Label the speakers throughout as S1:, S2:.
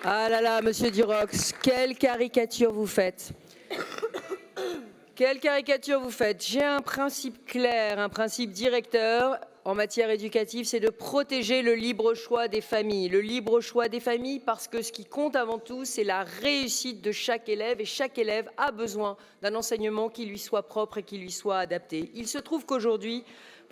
S1: Ah là là, monsieur Durox, quelle caricature vous faites. Quelle caricature vous faites. J'ai un principe clair, un principe directeur en matière éducative, c'est de protéger le libre choix des familles. Le libre choix des familles parce que ce qui compte avant tout, c'est la réussite de chaque élève et chaque élève a besoin d'un enseignement qui lui soit propre et qui lui soit adapté. Il se trouve qu'aujourd'hui,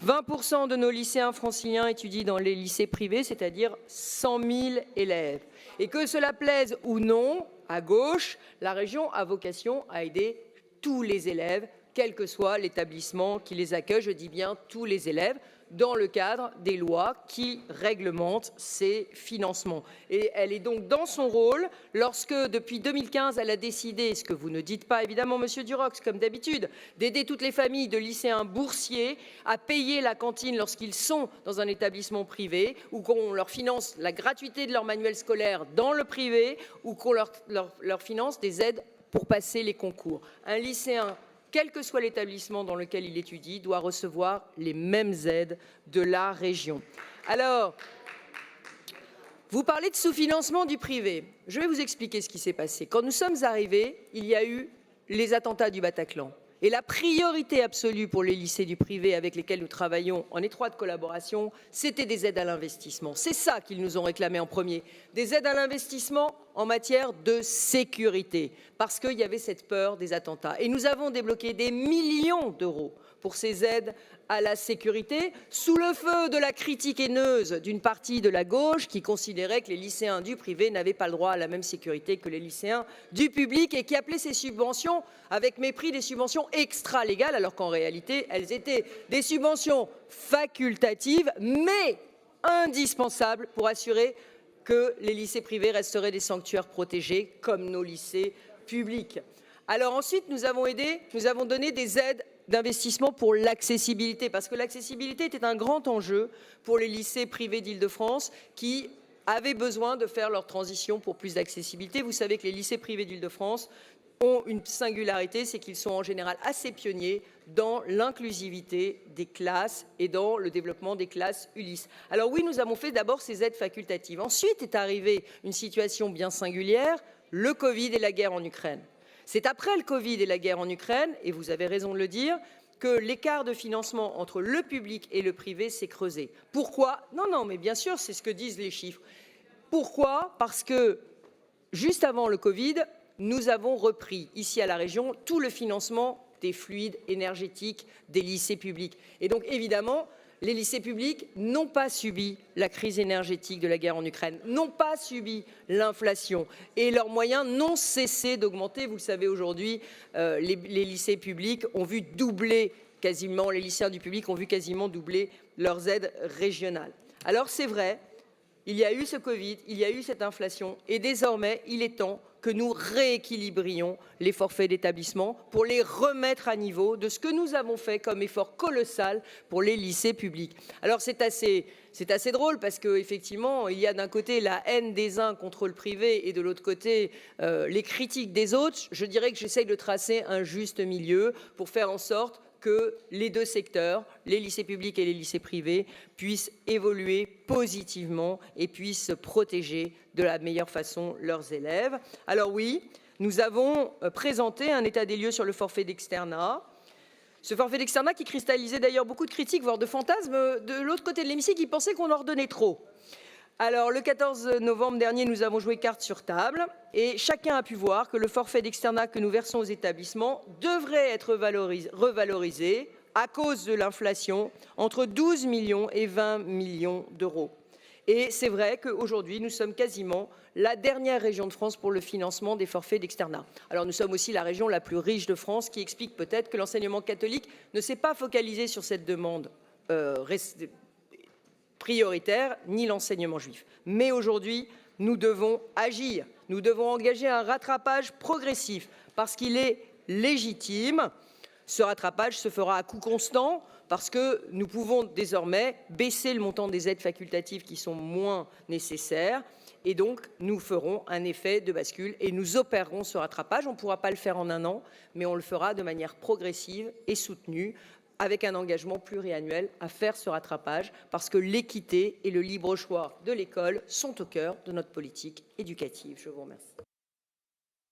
S1: 20% de nos lycéens franciliens étudient dans les lycées privés, c'est-à-dire 100 000 élèves. Et que cela plaise ou non, à gauche, la région a vocation à aider tous les élèves, quel que soit l'établissement qui les accueille, je dis bien tous les élèves, dans le cadre des lois qui réglementent ces financements. Et elle est donc dans son rôle lorsque, depuis 2015, elle a décidé, ce que vous ne dites pas évidemment, monsieur Durox, comme d'habitude, d'aider toutes les familles de lycéens boursiers à payer la cantine lorsqu'ils sont dans un établissement privé, ou qu'on leur finance la gratuité de leur manuel scolaire dans le privé, ou qu'on leur finance des aides pour passer les concours. Un lycéen, quel que soit l'établissement dans lequel il étudie, doit recevoir les mêmes aides de la région. Alors, vous parlez de sous-financement du privé. Je vais vous expliquer ce qui s'est passé. Quand nous sommes arrivés, il y a eu les attentats du Bataclan. Et la priorité absolue pour les lycées du privé avec lesquels nous travaillons en étroite collaboration, c'était des aides à l'investissement. C'est ça qu'ils nous ont réclamé en premier, des aides à l'investissement en matière de sécurité, parce qu'il y avait cette peur des attentats. Et nous avons débloqué des millions d'euros pour ces aides à la sécurité, sous le feu de la critique haineuse d'une partie de la gauche qui considérait que les lycéens du privé n'avaient pas le droit à la même sécurité que les lycéens du public et qui appelait ces subventions, avec mépris, des subventions extra-légales, alors qu'en réalité, elles étaient des subventions facultatives, mais indispensables pour assurer que les lycées privés resteraient des sanctuaires protégés comme nos lycées publics. Alors ensuite, nous avons donné des aides d'investissement pour l'accessibilité, parce que l'accessibilité était un grand enjeu pour les lycées privés d'Île-de-France qui avaient besoin de faire leur transition pour plus d'accessibilité. Vous savez que les lycées privés d'Île-de-France ont une singularité, c'est qu'ils sont en général assez pionniers dans l'inclusivité des classes et dans le développement des classes Ulysse. Alors oui, nous avons fait d'abord ces aides facultatives. Ensuite est arrivée une situation bien singulière, le Covid et la guerre en Ukraine. C'est après le Covid et la guerre en Ukraine, et vous avez raison de le dire, que l'écart de financement entre le public et le privé s'est creusé. Pourquoi? Non, mais bien sûr, c'est ce que disent les chiffres. Pourquoi? Parce que juste avant le Covid, nous avons repris ici à la région tout le financement des fluides énergétiques des lycées publics. Et donc évidemment, les lycées publics n'ont pas subi la crise énergétique de la guerre en Ukraine, n'ont pas subi l'inflation et leurs moyens n'ont cessé d'augmenter. Vous le savez aujourd'hui, les lycées publics ont vu doubler quasiment, les lycéens du public ont vu quasiment doubler leurs aides régionales. Alors c'est vrai, il y a eu ce Covid, il y a eu cette inflation et désormais il est temps que nous rééquilibrions les forfaits d'établissement pour les remettre à niveau de ce que nous avons fait comme effort colossal pour les lycées publics. Alors c'est assez drôle parce qu'effectivement, il y a d'un côté la haine des uns contre le privé et de l'autre côté les critiques des autres. Je dirais que j'essaye de tracer un juste milieu pour faire en sorte que les deux secteurs, les lycées publics et les lycées privés, puissent évoluer positivement et puissent protéger de la meilleure façon leurs élèves. Alors oui, nous avons présenté un état des lieux sur le forfait d'externat. Ce forfait d'externat qui cristallisait d'ailleurs beaucoup de critiques, voire de fantasmes, de l'autre côté de l'hémicycle, qui pensaient qu'on leur donnait trop. Alors, le 14 novembre dernier, nous avons joué carte sur table et chacun a pu voir que le forfait d'externat que nous versons aux établissements devrait être revalorisé à cause de l'inflation entre 12 millions et 20 millions d'euros. Et c'est vrai qu'aujourd'hui, nous sommes quasiment la dernière région de France pour le financement des forfaits d'externat. Alors nous sommes aussi la région la plus riche de France, qui explique peut-être que l'enseignement catholique ne s'est pas focalisé sur cette demande prioritaire, ni l'enseignement juif. Mais aujourd'hui, nous devons agir, nous devons engager un rattrapage progressif parce qu'il est légitime. Ce rattrapage se fera à coût constant parce que nous pouvons désormais baisser le montant des aides facultatives qui sont moins nécessaires et donc nous ferons un effet de bascule et nous opérerons ce rattrapage. On ne pourra pas le faire en un an, mais on le fera de manière progressive et soutenue avec un engagement pluriannuel à faire ce rattrapage, parce que l'équité et le libre choix de l'école sont au cœur de notre politique éducative. Je vous remercie.